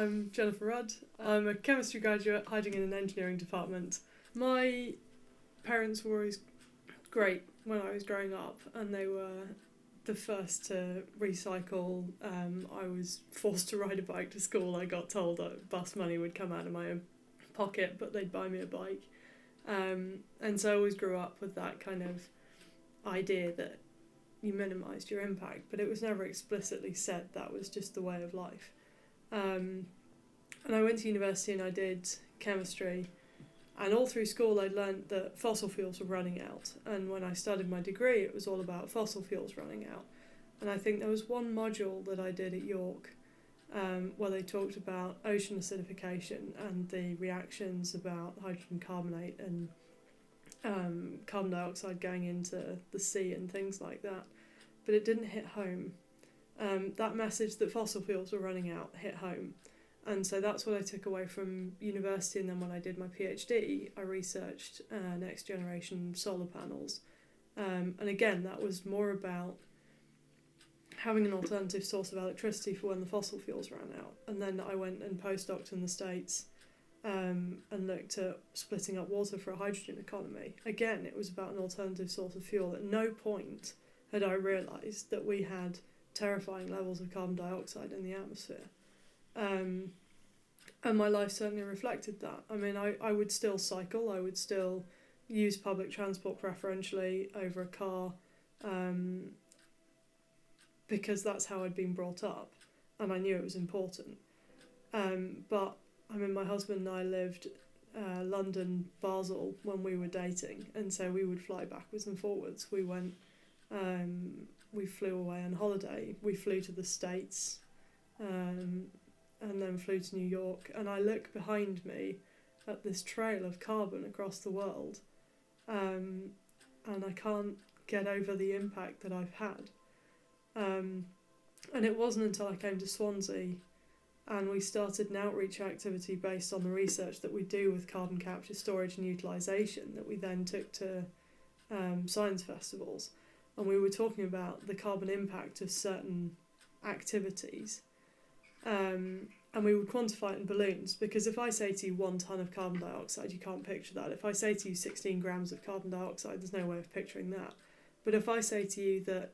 I'm Jennifer Rudd. I'm a chemistry graduate hiding in an engineering department. My parents were always great when I was growing up, and they were the first to recycle. I was forced to ride a bike to school. I got told that bus money would come out of my own pocket, but they'd buy me a bike. And so I always grew up with that kind of idea that you minimised your impact, but it was never explicitly said. That was just the way of life. And I went to university and I did chemistry, and all through school I'd learnt that fossil fuels were running out, and when I started my degree it was all about fossil fuels running out. And I think there was one module that I did at York where they talked about ocean acidification and the reactions about hydrogen carbonate and carbon dioxide going into the sea and things like that. But it didn't hit home. That message that fossil fuels were running out hit home. And so that's what I took away from university. And then when I did my PhD, I researched next generation solar panels. And again, that was more about having an alternative source of electricity for when the fossil fuels ran out. And then I went and postdoced in the States and looked at splitting up water for a hydrogen economy. Again, it was about an alternative source of fuel. At no point had I realised that we had terrifying levels of carbon dioxide in the atmosphere. And my life certainly reflected that. I mean, I would still cycle, I would still use public transport preferentially over a car, because that's how I'd been brought up, and I knew it was important. But I mean, my husband and I lived London, Basel when we were dating, and so we would fly backwards and forwards. We went, we flew away on holiday. We flew to the States, and then flew to New York. And I look behind me at this trail of carbon across the world, and I can't get over the impact that I've had. And it wasn't until I came to Swansea and we started an outreach activity based on the research that we do with carbon capture, storage and utilisation that we then took to science festivals. And we were talking about the carbon impact of certain activities. And we would quantify it in balloons, because if I say to you 1 tonne of carbon dioxide, you can't picture that. If I say to you 16 grams of carbon dioxide, there's no way of picturing that. But if I say to you that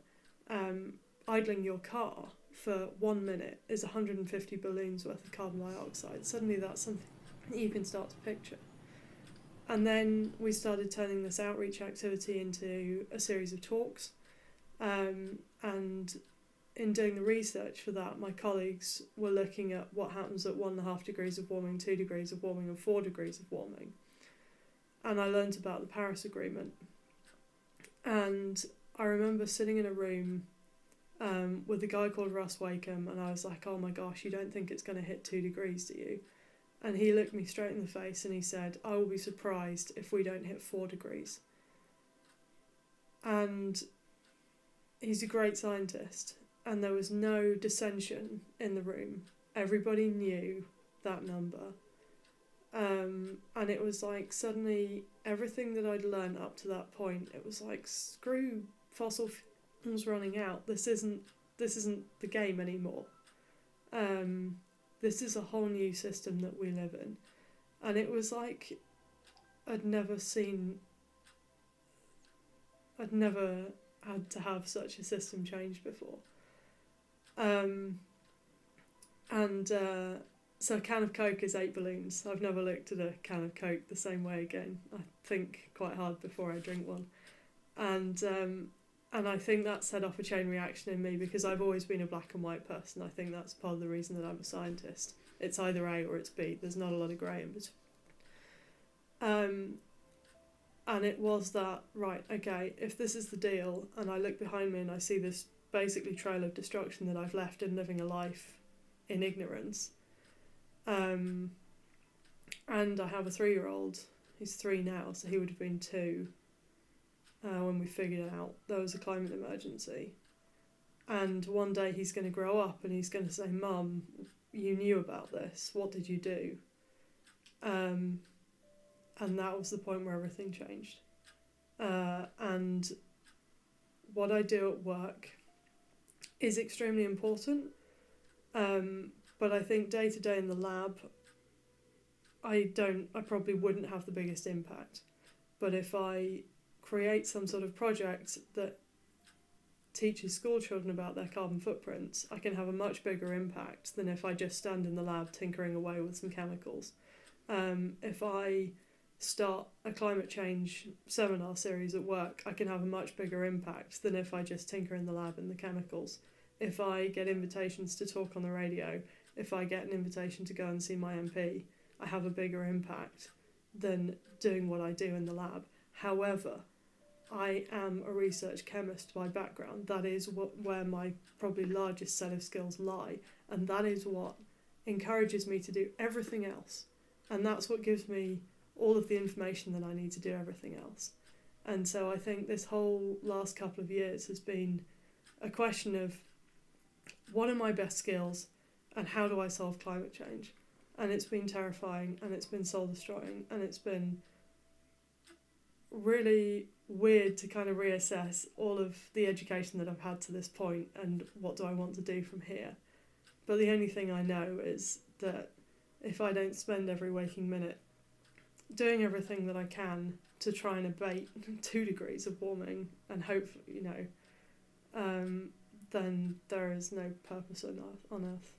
idling your car for 1 minute is 150 balloons worth of carbon dioxide, suddenly that's something that you can start to picture. And then we started turning this outreach activity into a series of talks. And in doing the research for that, my colleagues were looking at what happens at 1.5 degrees of warming, 2 degrees of warming, and 4 degrees of warming. And I learnt about the Paris Agreement. And I remember sitting in a room with a guy called Russ Wakeham, and I was like, oh my gosh, you don't think it's going to hit 2 degrees, do you? And he looked me straight in the face and he said, I will be surprised if we don't hit 4 degrees. And he's a great scientist, and there was no dissension in the room. Everybody knew that number. And it was like suddenly everything that I'd learned up to that point, it was like, screw fossil fuels running out. This isn't the game anymore. This is a whole new system that we live in. And it was like I'd never had to have such a system change before. So a can of Coke is 8 balloons. I've never looked at a can of Coke the same way again. I think quite hard before I drink one. And I think that set off a chain reaction in me, because I've always been a black and white person. I think that's part of the reason that I'm a scientist. It's either A or it's B. There's not a lot of grey in between. And it was that, right, okay, if this is the deal, and I look behind me and I see this basically trail of destruction that I've left in living a life in ignorance, and I have a 3-year-old, he's 3 now, so he would have been 2 when we figured out there was a climate emergency. And one day he's going to grow up and he's going to say, Mum, you knew about this, what did you do? And that was the point where everything changed. And what I do at work is extremely important, But I think day to day in the lab, I probably wouldn't have the biggest impact. But if I create some sort of project that teaches school children about their carbon footprints, I can have a much bigger impact than if I just stand in the lab tinkering away with some chemicals. If I start a climate change seminar series at work, I can have a much bigger impact than if I just tinker in the lab in the chemicals. If I get invitations to talk on the radio, if I get an invitation to go and see my MP, I have a bigger impact than doing what I do in the lab. However, I am a research chemist by background. That is where my probably largest set of skills lie, and that is what encourages me to do everything else. And that's what gives me all of the information that I need to do everything else. And so I think this whole last couple of years has been a question of what are my best skills and how do I solve climate change? And it's been terrifying, and it's been soul destroying, and it's been really weird to kind of reassess all of the education that I've had to this point and what do I want to do from here. But the only thing I know is that if I don't spend every waking minute doing everything that I can to try and abate 2 degrees of warming and hope, then there is no purpose on Earth.